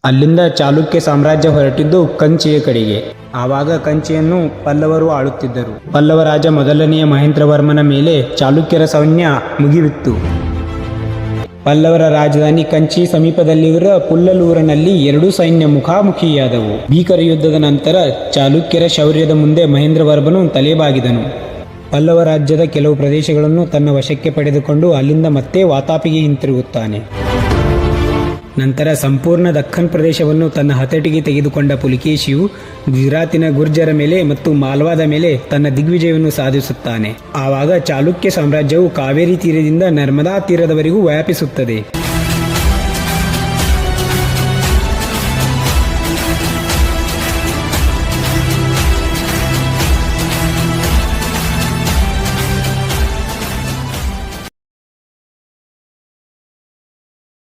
ಅಲ್ಲಿಂದ ಚಾಲುಕ್ಯ ಸಾಮ್ರಾಜ್ಯ ಹೊರಟಿದ್ದು ಕಂಚಿಯ ಕಡೆಗೆ. ಆವಾಗ ಕಂಚಿಯನ್ನು ಪಲ್ಲವರು ಆಳುತ್ತಿದ್ದರು. ಪಲ್ಲವ ರಾಜ ಮೊದಲನೆಯ ಮಹೇಂದ್ರವರ್ಮನ ಮೇಲೆ ಚಾಲುಕ್ಯರ ಸೈನ್ಯ ಮುಗಿಬಿತ್ತು. ಪಲ್ಲವರ ರಾಜಧಾನಿ ಕಂಚಿ ಸಮೀಪದಲ್ಲಿರುವ ಪುಲ್ಲಲೂರಿನಲ್ಲಿ ಎರಡೂ ಸೈನ್ಯ ಮುಖಾಮುಖಿಯಾದವು. ಭೀಕರ ಯುದ್ಧದ ನಂತರ ಚಾಲುಕ್ಯರ ಶೌರ್ಯದ ಮುಂದೆ ಮಹೇಂದ್ರವರ್ಮನು ತಲೆಬಾಗಿದನು. ಪಲ್ಲವ ರಾಜ್ಯದ ಕೆಲವು ಪ್ರದೇಶಗಳನ್ನು ತನ್ನ ವಶಕ್ಕೆ ಪಡೆದುಕೊಂಡು ಅಲ್ಲಿಂದ ಮತ್ತೆ ವಾತಾಪಿಗೆ ಹಿಂತಿರುಗುತ್ತಾನೆ. ನಂತರ ಸಂಪೂರ್ಣ ದಕ್ಕನ್ ಪ್ರದೇಶವನ್ನು ತನ್ನ ಹತಟಿಗೆ ತೆಗೆದುಕೊಂಡ ಪುಲಿಕೇಶಿಯು ಗುಜರಾತಿನ ಗುರ್ಜರ ಮೇಲೆ ಮತ್ತು ಮಾಲ್ವಾದ ಮೇಲೆ ತನ್ನ ದಿಗ್ವಿಜಯವನ್ನು ಸಾಧಿಸುತ್ತಾನೆ. ಆವಾಗ ಚಾಲುಕ್ಯ ಸಾಮ್ರಾಜ್ಯವು ಕಾವೇರಿ ತೀರದಿಂದ ನರ್ಮದಾ ತೀರದವರೆಗೂ ವ್ಯಾಪಿಸುತ್ತದೆ.